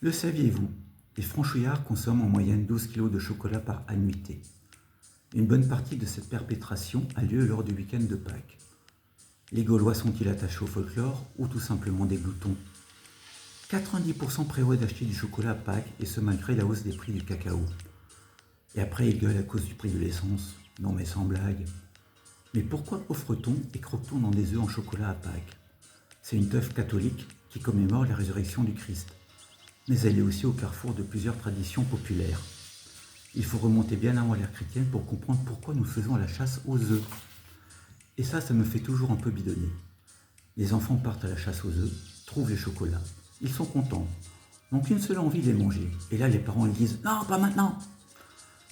Le saviez-vous? Les franchouillards consomment en moyenne 12 kg de chocolat par annuité. Une bonne partie de cette perpétration a lieu lors du week-end de Pâques. Les Gaulois sont-ils attachés au folklore ou tout simplement des gloutons? 90% prévoient d'acheter du chocolat à Pâques, et ce malgré la hausse des prix du cacao. Et après ils gueulent à cause du prix de l'essence. Non mais sans blague. Mais pourquoi offre-t-on et croque-t-on dans des œufs en chocolat à Pâques? C'est une teuf catholique qui commémore la résurrection du Christ. Mais elle est aussi au carrefour de plusieurs traditions populaires. Il faut remonter bien avant l'ère chrétienne pour comprendre pourquoi nous faisons la chasse aux œufs. Et ça me fait toujours un peu bidonner. Les enfants partent à la chasse aux œufs, trouvent les chocolats, ils sont contents, n'ont qu'une seule envie, les manger. Et là, les parents ils disent « Non, pas maintenant !»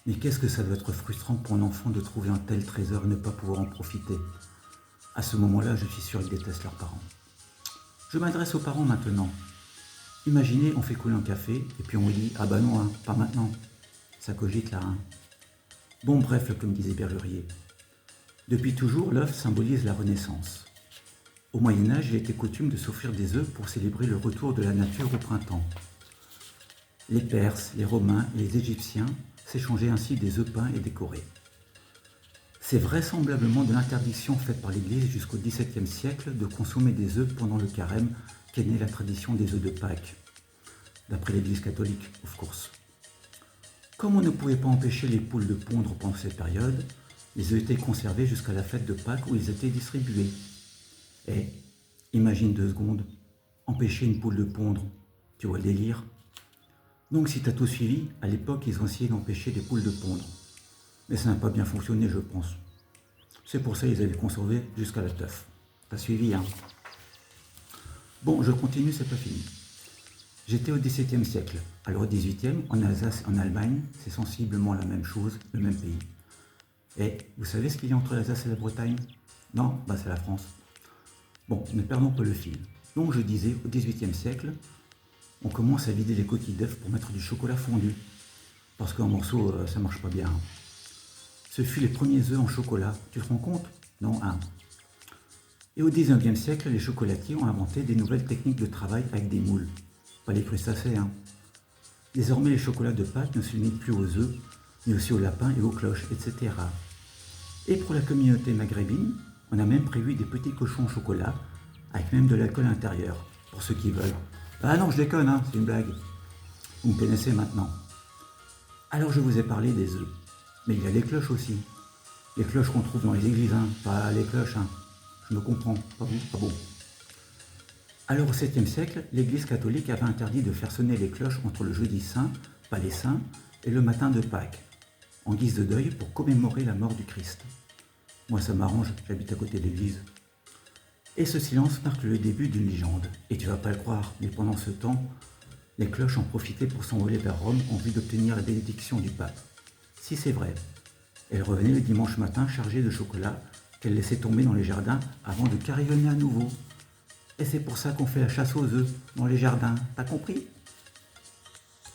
Mais qu'est-ce que ça doit être frustrant pour un enfant de trouver un tel trésor et ne pas pouvoir en profiter. À ce moment-là, je suis sûr qu'ils détestent leurs parents. Je m'adresse aux parents maintenant. Imaginez, on fait couler un café, et puis on vous dit « Ah bah non, hein, pas maintenant !» Ça cogite là, hein. Bon, bref, comme disait Berrurier. Depuis toujours, l'œuf symbolise la renaissance. Au Moyen-Âge, il était coutume de s'offrir des œufs pour célébrer le retour de la nature au printemps. Les Perses, les Romains et les Égyptiens s'échangeaient ainsi des œufs peints et décorés. C'est vraisemblablement de l'interdiction faite par l'Église jusqu'au XVIIe siècle de consommer des œufs pendant le carême qu'est née la tradition des œufs de Pâques, d'après l'Église catholique, of course. Comme on ne pouvait pas empêcher les poules de pondre pendant cette période, les œufs étaient conservés jusqu'à la fête de Pâques où ils étaient distribués. Et, imagine 2 secondes, empêcher une poule de pondre, tu vois le délire? Donc si tu as tout suivi, à l'époque ils ont essayé d'empêcher les poules de pondre. Mais ça n'a pas bien fonctionné, je pense. C'est pour ça qu'ils avaient conservé jusqu'à la teuf. T'as suivi, hein? Bon, je continue, c'est pas fini. J'étais au XVIIe siècle. Alors au XVIIIe, en Alsace et en Allemagne, c'est sensiblement la même chose, le même pays. Et vous savez ce qu'il y a entre l'Alsace et la Bretagne? Non? Bah c'est la France. Bon, ne perdons pas le fil. Donc je disais, au XVIIIe siècle, on commence à vider les coquilles d'œufs pour mettre du chocolat fondu. Parce qu'en morceaux, ça marche pas bien. Ce fut les premiers œufs en chocolat, tu te rends compte? Non, hein. Et au XIXe siècle, les chocolatiers ont inventé des nouvelles techniques de travail avec des moules. Pas les crustacés, hein. Désormais, les chocolats de Pâques ne se limitent plus aux œufs, mais aussi aux lapins et aux cloches, etc. Et pour la communauté maghrébine, on a même prévu des petits cochons au chocolat, avec même de l'alcool à l'intérieur, pour ceux qui veulent. Ah non, je déconne, hein, c'est une blague. Vous me connaissez maintenant. Alors je vous ai parlé des œufs, mais il y a les cloches aussi. Les cloches qu'on trouve dans les églises, hein, pas les cloches, hein. Je me comprends, pas vous, pas bon. Alors au 7e siècle, l'Église catholique avait interdit de faire sonner les cloches entre le jeudi saint, pas les saints, et le matin de Pâques, en guise de deuil pour commémorer la mort du Christ. Moi ça m'arrange, j'habite à côté de l'église. Et ce silence marque le début d'une légende. Et tu vas pas le croire, mais pendant ce temps, les cloches ont profité pour s'envoler vers Rome en vue d'obtenir la bénédiction du pape. Si c'est vrai, elles revenaient le dimanche matin chargées de chocolat qu'elles laissaient tomber dans les jardins avant de carillonner à nouveau. Et c'est pour ça qu'on fait la chasse aux œufs dans les jardins, t'as compris?